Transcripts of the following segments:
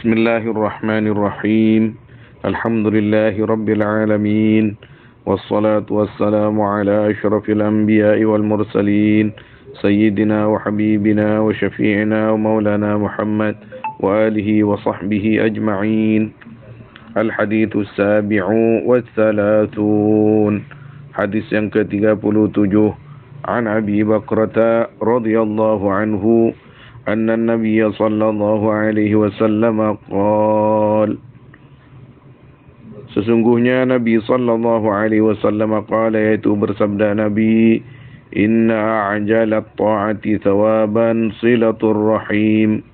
Bismillahirrahmanirrahim. Alhamdulillahi rabbil alamin. Wassalatu wassalamu ala asyrafil anbiya'i wal mursalin. Sayyidina wa habibina wa syafi'ina wa maulana Muhammad wa alihi wa sahbihi ajma'in. Al-hadithu sabi'u wa thalathun. Hadis yang ke-37. An Abi Bakrata radhiyallahu anhu anna an-nabiy sallallahu alaihi wasallam qala, sesungguhnya Nabi sallallahu alaihi wasallam qala, yaitu bersabda Nabi, inna a'jala at-ta'ati thawaban silatur rahim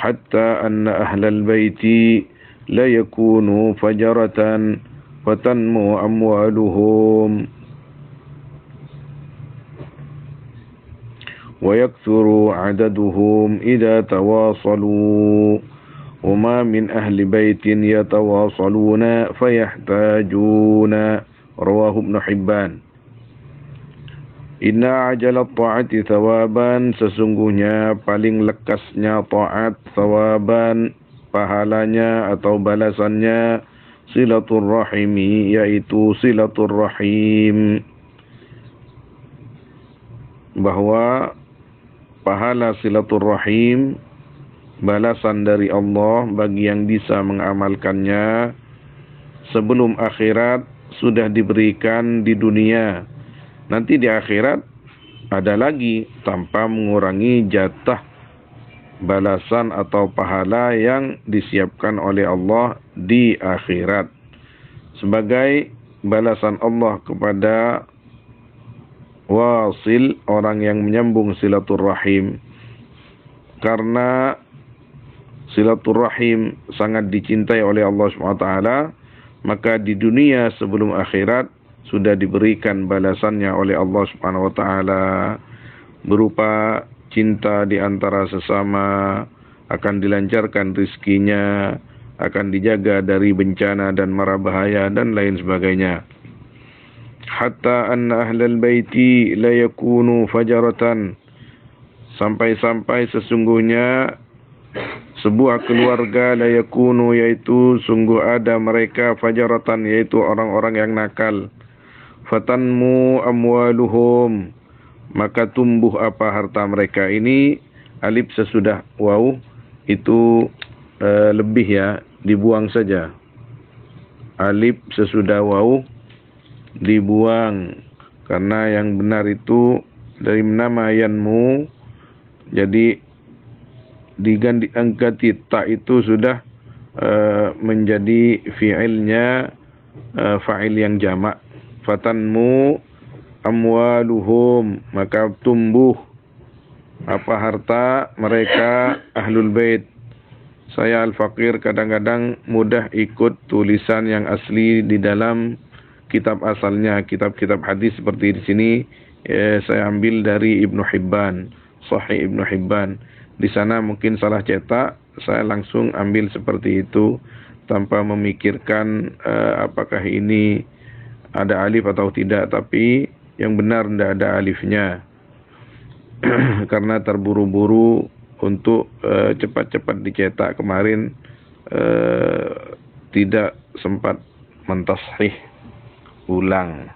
hatta anna ahlal baiti la yakunu fajaratan fatanmu amwaluhum ويكثر عددهم إذا تواصلوا وما من أهل بيت يتواصلون فيحتاجون. رواه ابن حبان. Inna ajalat ta'ati thawaban, sesungguhnya paling lekasnya ta'at, thawaban pahalanya atau balasannya, silatul rahimi, yaitu silatul rahim, bahwa pahala silaturrahim, balasan dari Allah bagi yang bisa mengamalkannya sebelum akhirat sudah diberikan di dunia. Nanti di akhirat ada lagi tanpa mengurangi jatah balasan atau pahala yang disiapkan oleh Allah di akhirat sebagai balasan Allah kepada wasil, orang yang menyambung silaturrahim. Karena silaturrahim sangat dicintai oleh Allah SWT, maka di dunia sebelum akhirat sudah diberikan balasannya oleh Allah SWT berupa cinta di antara sesama, akan dilancarkan rizkinya, akan dijaga dari bencana dan mara bahaya dan lain sebagainya. Hatta anna ahlal baiti la yakunu fajaratan, sampai-sampai sesungguhnya sebuah keluarga la yakunu, yaitu sungguh ada mereka, fajaratan, yaitu orang-orang yang nakal. Fatanmu amwaluhum, maka tumbuh apa harta mereka. Ini alif sesudah waw itu lebih ya, dibuang saja. Alif sesudah waw dibuang, karena yang benar itu dari nama yanmu, jadi diganti angkati ta itu sudah menjadi fi'ilnya fa'il yang jamak. Fatanmu amwaluhum, maka tumbuh apa harta mereka ahlul bait. Saya al-faqir kadang-kadang mudah ikut tulisan yang asli di dalam kitab asalnya, kitab-kitab hadis seperti di sini saya ambil dari Ibnu Hibban, Sahih Ibnu Hibban. Di sana mungkin salah cetak, saya langsung ambil seperti itu tanpa memikirkan apakah ini ada alif atau tidak, tapi yang benar tidak ada alifnya. Karena terburu-buru untuk cepat-cepat dicetak kemarin, tidak sempat mentashih ulang.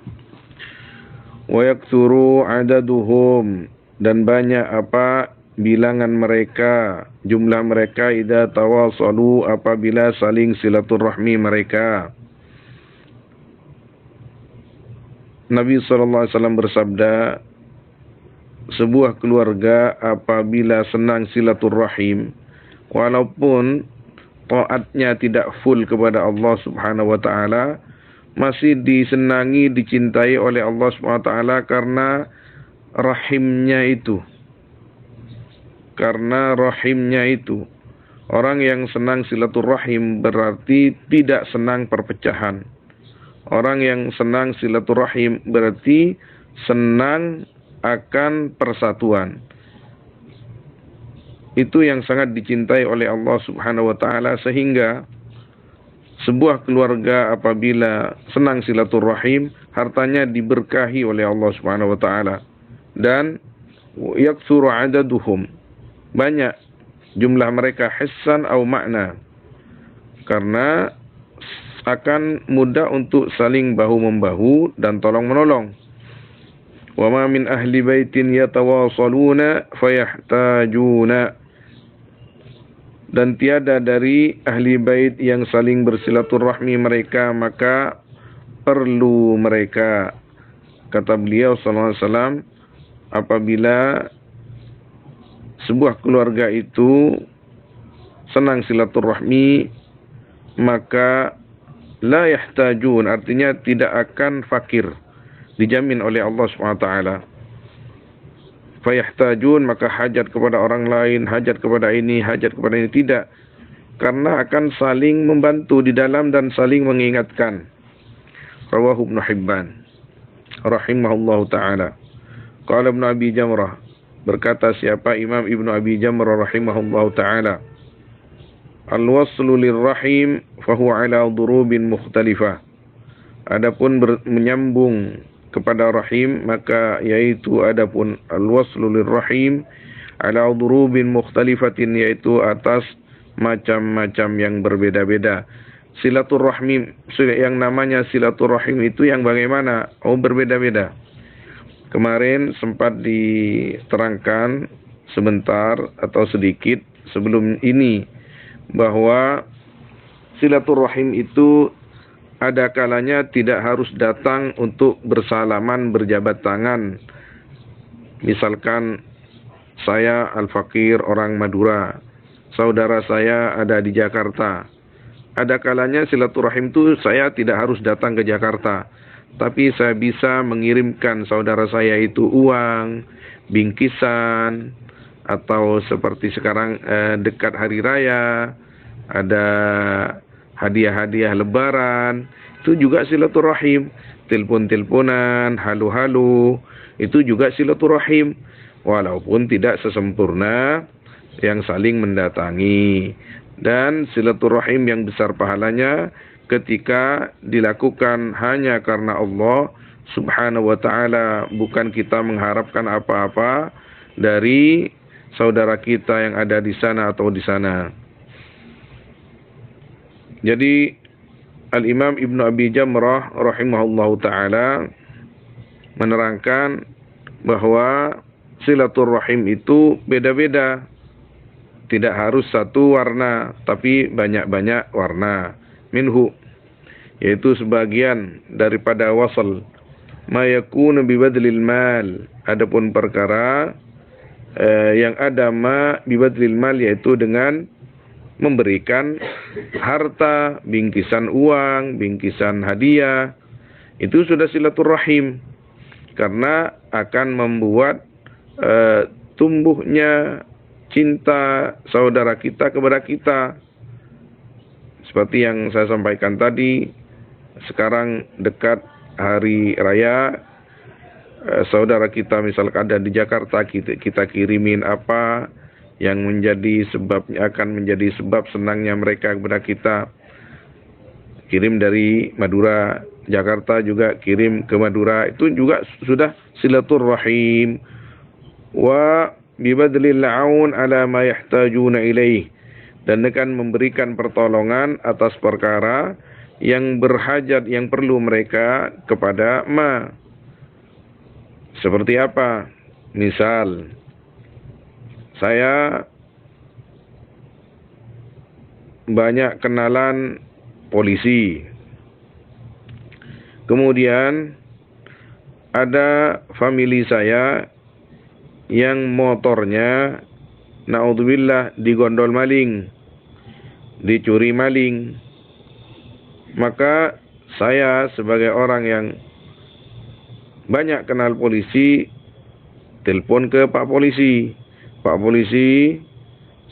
Wa yaktsuru adaduhum, dan banyak apa bilangan mereka, jumlah mereka, idza tawasalu, apabila saling silaturahmi mereka. Nabi SAW bersabda, sebuah keluarga apabila senang silaturahim, walaupun taatnya tidak full kepada Allah Subhanahu wa taala, masih disenangi, dicintai oleh Allah SWT karena rahimnya itu. Karena rahimnya itu. Orang yang senang silaturahim berarti tidak senang perpecahan. Orang yang senang silaturahim berarti senang akan persatuan. Itu yang sangat dicintai oleh Allah Subhanahu wa taala, sehingga sebuah keluarga apabila senang silaturahim, hartanya diberkahi oleh Allah Subhanahu wa taala. Dan yaktsuru adaduhum, banyak jumlah mereka hissan atau makna. karena akan mudah untuk saling bahu-membahu dan tolong-menolong. Wa ma min ahli baitin yatawasaluna fayahtajuna. Dan tiada dari ahli bait yang saling bersilaturahmi mereka, maka perlu mereka. Kata beliau sallallahu alaihi wasallam, apabila sebuah keluarga itu senang silaturahmi, maka la yahtajun, artinya tidak akan fakir, dijamin oleh Allah Subhanahu wa taala. Fayahtajun, maka hajat kepada orang lain, hajat kepada ini, hajat kepada ini, tidak, karena akan saling membantu di dalam dan saling mengingatkan. Rawahu Ibnu Hibban rahimahullahu taala. Qala Ibnu Abi Jamrah, berkata siapa Imam Ibnu Abi Jamrah rahimahullahu taala, al-waslu lirrahim fahuwa ala durubin mukhtalifah. Adapun menyambung kepada rahim, maka yaitu adapun al-waslu lirrahim ala durubin mukhtalifatin, yaitu atas macam-macam yang berbeda-beda. Silaturahmi, yang namanya silaturahim itu yang bagaimana? Oh, berbeda-beda. Kemarin sempat diterangkan sebentar atau sedikit sebelum ini bahwa silaturahim itu ada kalanya tidak harus datang untuk bersalaman, berjabat tangan. Misalkan saya Al-Fakir orang Madura, saudara saya ada di Jakarta. Ada kalanya silaturahim itu saya tidak harus datang ke Jakarta, tapi saya bisa mengirimkan saudara saya itu uang, bingkisan, atau seperti sekarang dekat hari raya, ada hadiah-hadiah lebaran, itu juga silaturahim. Telepon-teleponan, halu-halu, itu juga silaturahim, walaupun tidak sesempurna yang saling mendatangi. Dan silaturahim yang besar pahalanya ketika dilakukan hanya karena Allah Subhanahu wa ta'ala, bukan kita mengharapkan apa-apa dari saudara kita yang ada di sana atau di sana. Jadi Al-Imam Ibnu Abi Jamrah rahimahullahu ta'ala menerangkan bahwa silaturahim itu beda-beda. Tidak harus satu warna, tapi banyak-banyak warna. Minhu, yaitu sebagian daripada wasal. Ma yakunu bibadlil mal. Adapun perkara yang ada ma bibadlil mal, yaitu dengan memberikan harta, bingkisan uang, bingkisan hadiah. Itu sudah silaturahim, karena akan membuat tumbuhnya cinta saudara kita kepada kita. Seperti yang saya sampaikan tadi, sekarang dekat hari raya, saudara kita misalkan ada di Jakarta, kita kirimin apa yang menjadi sebabnya, akan menjadi sebab senangnya mereka kepada kita. Kirim dari Madura, Jakarta juga kirim ke Madura, itu juga sudah silaturahim. Wa bibadlil aun ala ma yahtajuna ilaih, dan dengan memberikan pertolongan atas perkara yang berhajat, yang perlu mereka kepada ma. Seperti apa? Misal saya banyak kenalan polisi, kemudian ada famili saya yang motornya naudzubillah digondol maling, dicuri maling. Maka saya sebagai orang yang banyak kenal polisi, telepon ke Pak Polisi. Pak Polisi,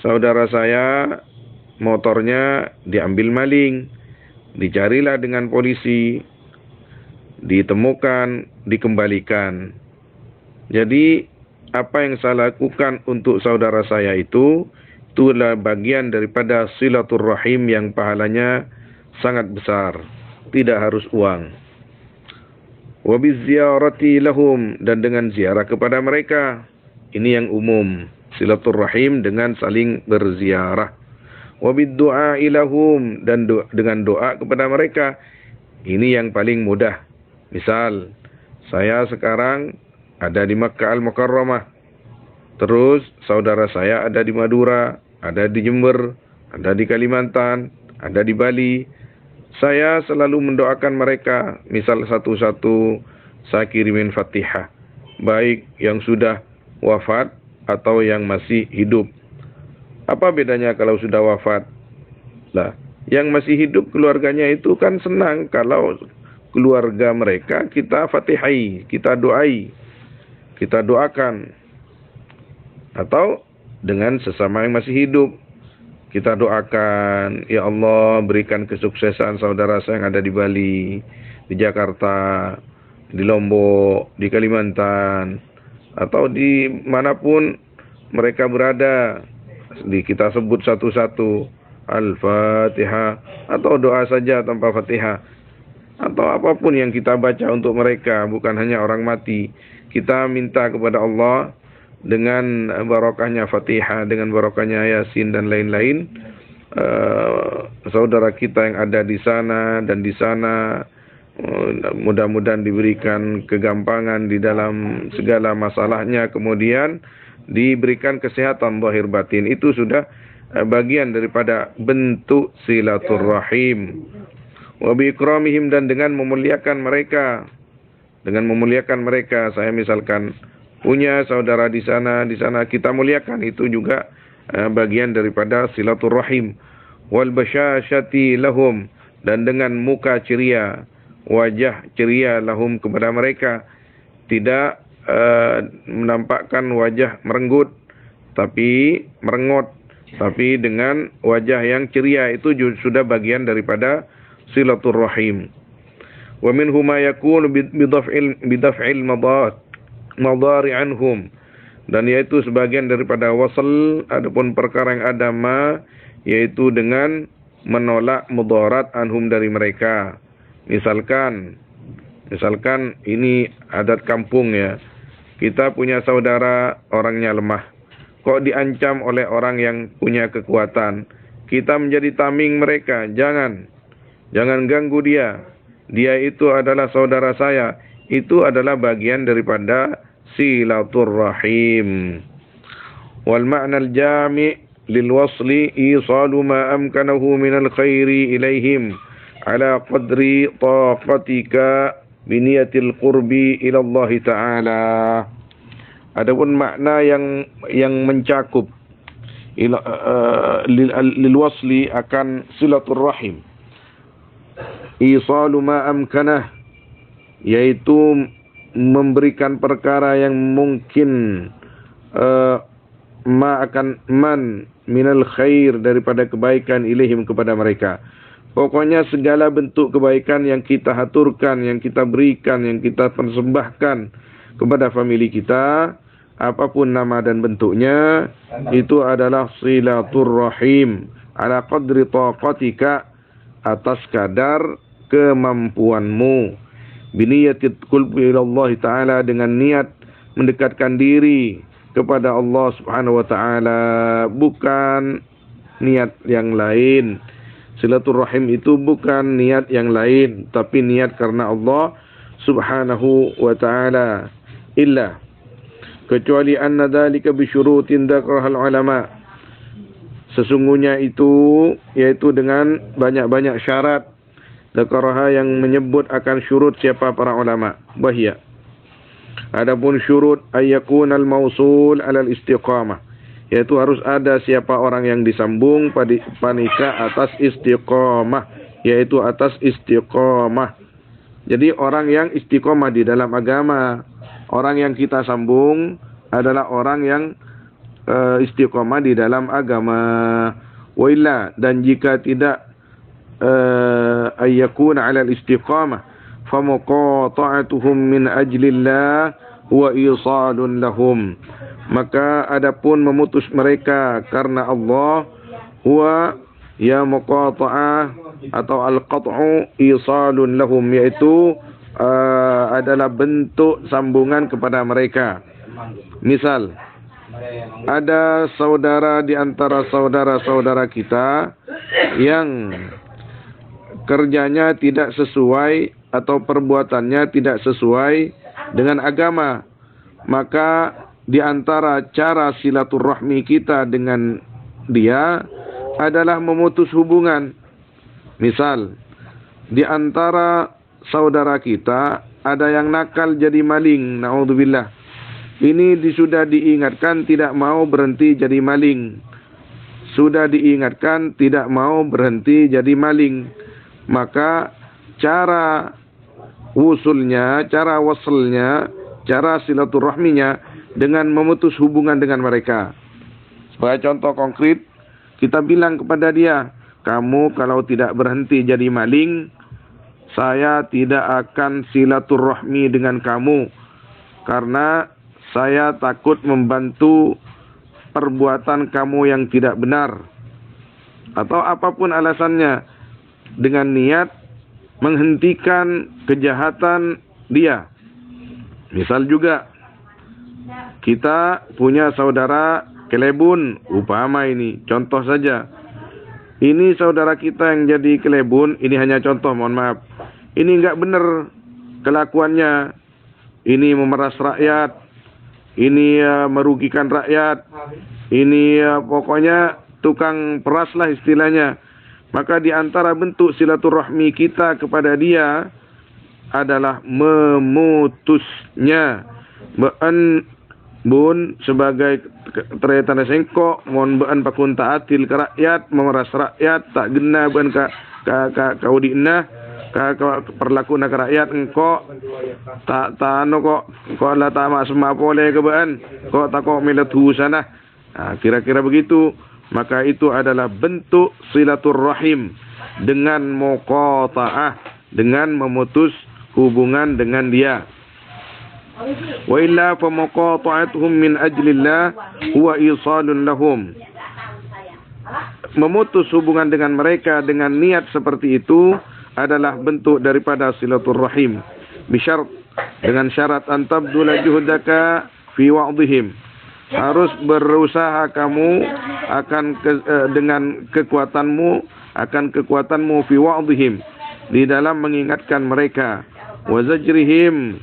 saudara saya motornya diambil maling. Dicarilah dengan polisi, ditemukan, dikembalikan. Jadi apa yang saya lakukan untuk saudara saya itulah bagian daripada silaturahim yang pahalanya sangat besar, tidak harus uang. Wa biziarati lahum, dan dengan ziarah kepada mereka. Ini yang umum, silaturahim dengan saling berziarah. wa bid-du'a ilahum, dan dengan doa kepada mereka. Ini yang paling mudah. Misal, saya sekarang ada di Makkah Al-Mukarramah. Terus saudara saya ada di Madura, ada di Jember, ada di Kalimantan, ada di Bali. Saya selalu mendoakan mereka. Misal satu-satu saya kirimin Fatihah, baik yang sudah wafat atau yang masih hidup. Apa bedanya kalau sudah wafat? Lah, yang masih hidup keluarganya itu kan senang kalau keluarga mereka kita fatihai, kita doai, kita doakan. Atau dengan sesama yang masih hidup, kita doakan, ya Allah berikan kesuksesan saudara saya yang ada di Bali, di Jakarta, di Lombok, di Kalimantan, atau di manapun mereka berada. Kita sebut satu-satu, Al-Fatihah, atau doa saja tanpa Fatihah, atau apapun yang kita baca untuk mereka, bukan hanya orang mati. Kita minta kepada Allah dengan barokahnya Fatihah, dengan barokahnya Yasin dan lain-lain. Saudara kita yang ada di sana dan di sana, mudah-mudahan diberikan kegampangan di dalam segala masalahnya, kemudian diberikan kesehatan zahir batin. Itu sudah bagian daripada bentuk silaturrahim. Wa bi ikramihim, dan dengan memuliakan mereka. Dengan memuliakan mereka, saya misalkan punya saudara di sana kita muliakan, itu juga bagian daripada silaturrahim. Wal basyashati lahum, dan dengan muka ceria, wajah ceria lahum kepada mereka. Tidak menampakkan wajah merenggut, tapi merengut, tapi dengan wajah yang ceria. Itu sudah bagian daripada silaturrahim. Wa minhu ma yakunu bidaf'il madari anhum, dan yaitu sebagian daripada wasal. Adapun perkara yang ada yaitu dengan menolak mudarat anhum dari mereka. Misalkan ini adat kampung ya, kita punya saudara orangnya lemah, kok diancam oleh orang yang punya kekuatan. Kita menjadi tameng mereka, jangan ganggu dia. Dia itu adalah saudara saya. Itu adalah bagian daripada silaturrahim. Wal ma'na al-jami' lil wasli isalu ma amkanahu min al-khairi ilaihim ala qadri taqatika biniyatil qurbi ila Allah Ta'ala. Adapun makna yang mencakup lil wasli akan silaturrahim, isalu ma amkanah, yaitu memberikan perkara yang mungkin, man minal khair, daripada kebaikan, ilaihim kepada mereka. Pokoknya segala bentuk kebaikan yang kita haturkan, yang kita berikan, yang kita persembahkan kepada famili kita, apapun nama dan bentuknya, itu adalah silaturrahim ala qadri taqatika, atas kadar kemampuanmu. Biniyatil qulbi ila Allah Ta'ala, dengan niat mendekatkan diri kepada Allah Subhanahu wa Ta'ala, bukan niat yang lain. Silaturrahim itu bukan niat yang lain, tapi niat karena Allah Subhanahu wa Ta'ala. Illa, kecuali anna dzalika bi syurutin dzakarahal ulama, sesungguhnya itu yaitu dengan banyak-banyak syarat, dzakaraha yang menyebut akan syurut siapa para ulama. Bahya, adapun syurut ayyakunal mausul alal istiqamah, yaitu harus ada siapa orang yang disambung panika atas istiqamah, yaitu atas istiqamah. Jadi orang yang istiqamah di dalam agama, orang yang kita sambung adalah orang yang istiqamah di dalam agama. Wa illa, dan jika tidak ayyakuna ala istiqamah, famuqata'atuhum min ajlillah wa isalun lahum, maka adapun memutus mereka karena Allah, huwa ya muqata'ah atau al-qat'u isalun lahum, yaitu adalah bentuk sambungan kepada mereka. Misal ada saudara di antara saudara-saudara kita yang kerjanya tidak sesuai atau perbuatannya tidak sesuai dengan agama, maka di antara cara silaturahmi kita dengan dia adalah memutus hubungan. Misal, di antara saudara kita ada yang nakal jadi maling, naudzubillah. Ini sudah diingatkan tidak mau berhenti jadi maling. Sudah diingatkan tidak mau berhenti jadi maling. Maka cara wusulnya, cara waslnya, cara silaturahminya dengan memutus hubungan dengan mereka. Sebagai contoh konkret, kita bilang kepada dia, kamu kalau tidak berhenti jadi maling, saya tidak akan silaturahmi dengan kamu. Karena saya takut membantu perbuatan kamu yang tidak benar. Atau apapun alasannya, dengan niat menghentikan kejahatan dia. Misal juga, kita punya saudara kelebun, upama ini, contoh saja. Ini saudara kita yang jadi kelebun, ini hanya contoh, mohon maaf. Ini enggak benar kelakuannya. Ini memeras rakyat, ini merugikan rakyat, ini pokoknya tukang peras lah istilahnya. Maka di antara bentuk silaturahmi kita kepada dia adalah memutusnya. Bun sebagai tanda sengkok, mohon bean pakun taatil ke rakyat, memeras rakyat, tak gena bean ka udina, ka perlaku nak rakyat engkau tak anu kok lah tak mak semua boleh ke bean, kok tak kok miletu sana. Kira-kira begitu. Maka itu adalah bentuk silaturrahim dengan muqata'ah, dengan memutus hubungan dengan dia. Wa illa fa muqata'atuhum min ajlillah huwa isalun lahum. Memutus hubungan dengan mereka dengan niat seperti itu adalah bentuk daripada silaturrahim. Bisyarat, dengan syarat antabdula juhdaka fi wa'dihim. Harus berusaha kamu dengan kekuatanmu fi wa'dihim, di dalam mengingatkan mereka, wa zajrihim,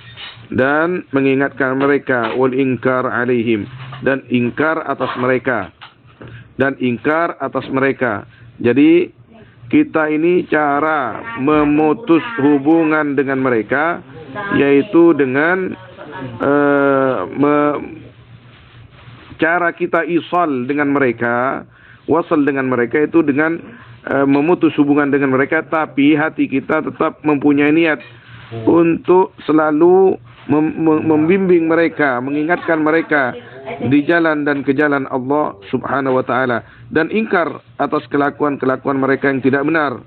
dan mengingatkan mereka, wal inkar alaihim, dan ingkar atas mereka. Jadi kita ini cara memutus hubungan dengan mereka yaitu dengan cara kita isal dengan mereka, wasal dengan mereka itu dengan memutus hubungan dengan mereka, tapi hati kita tetap mempunyai niat untuk selalu membimbing mereka, mengingatkan mereka di jalan dan ke jalan Allah Subhanahu wa taala, dan ingkar atas kelakuan-kelakuan mereka yang tidak benar.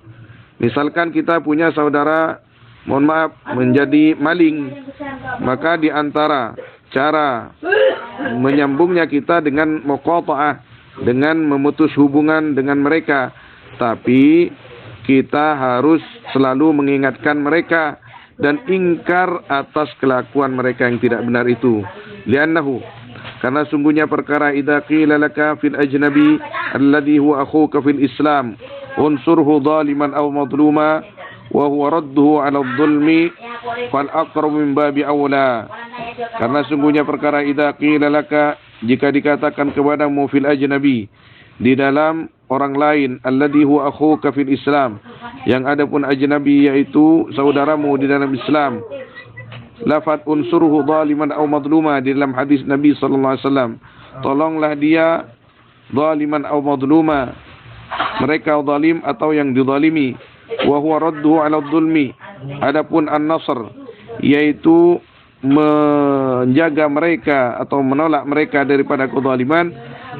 Misalkan kita punya saudara, mohon maaf, menjadi maling, maka di antara cara menyambungnya kita dengan muqata'ah, dengan memutus hubungan dengan mereka, tapi kita harus selalu mengingatkan mereka dan ingkar atas kelakuan mereka yang tidak benar itu. Li'annahu, karena sungguhnya perkara idza qila laka fil ajnabi alladhi huwa akhuka fil islam unsurhu zaliman aw madluma wa huwa radduhu 'ala adh-dhulmi fal aqrabu min babi aula. Karena sungguhnya perkara idza qila laka, jika dikatakan kepadamu fil ajnabi, di dalam orang lain, alladhi huwa akhuka fil islam, yang ada pun ajnabi yaitu saudaramu di dalam Islam. Lafaz unsurhu zaliman aw madluma di dalam hadis Nabi sallallahu alaihi wasallam, tolonglah dia zaliman aw madluma, mereka zalim atau yang dizalimi. Wa huwa radduhu 'ala adh-dhulmi, adapun an-nasr yaitu menjaga mereka atau menolak mereka daripada kezaliman.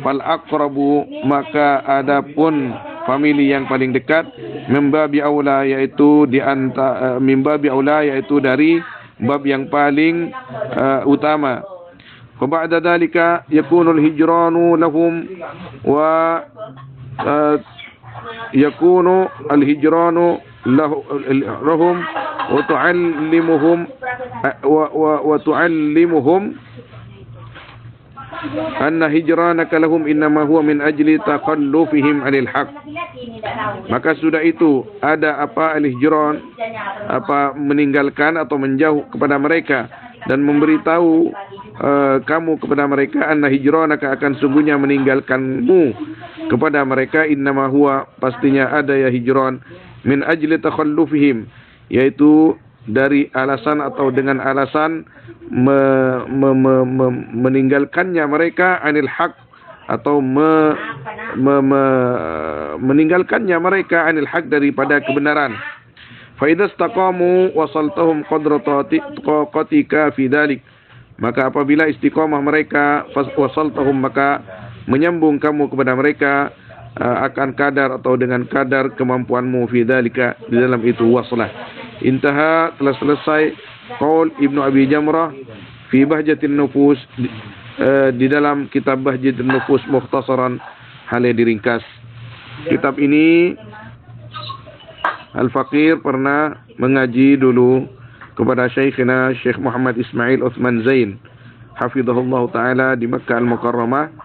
Fal aqrabu, maka adapun famili yang paling dekat, mimbabi aula, yaitu di antara mimbabi aula, yaitu dari bab yang paling utama. Fa ba'da dalika yakunu al-hijranu lahum wa yakunu al-hijranu lahum wa tu'allimuhum anna hijranaka lahum innama huwa min ajli taqallufihim 'anil haq. Maka sudah itu ada apa al-hijran, apa meninggalkan atau menjauh kepada mereka dan memberitahu kamu kepada mereka anna hijranaka akan sungguhnya meninggalkanmu kepada mereka innama huwa pastinya ada ya hijran min ajli takhallufihim, yaitu dari alasan atau dengan alasan meninggalkannya mereka anil haq atau meninggalkannya mereka anil haq daripada kebenaran. Fa idza istaqamu wasaltahum qadratatika fi dzalik, maka apabila istiqamah mereka wasaltahum maka menyambung kamu kepada mereka akan kadar atau dengan kadar kemampuanmu fi dzalika, di dalam itu waslah. Intaha, telah selesai qaul Ibnu Abi Jamrah fi Bahjatin Nufus, di dalam kitab Bahjatin Nufus mukhtasaran, halnya diringkas. Kitab ini Al-Faqir pernah mengaji dulu kepada Syekhina Syekh Muhammad Ismail Uthman Zain hafizahullah taala di Makkah Al-Mukarramah.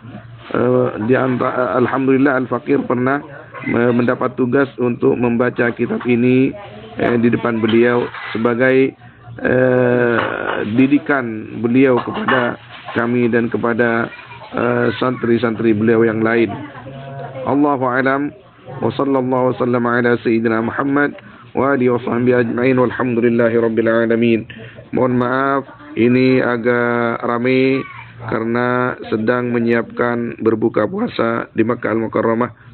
Alhamdulillah Al-Faqir pernah mendapat tugas untuk membaca kitab ini di depan beliau sebagai didikan beliau kepada kami dan kepada santri-santri beliau yang lain. Allahu a'lam wa sallallahu wasallam ala sayyidina Muhammad wa alihi wa sahbihi ajma'in walhamdulillahi rabbil alamin. Mohon maaf ini agak ramai karena sedang menyiapkan berbuka puasa di Makkah Al-Mukarramah.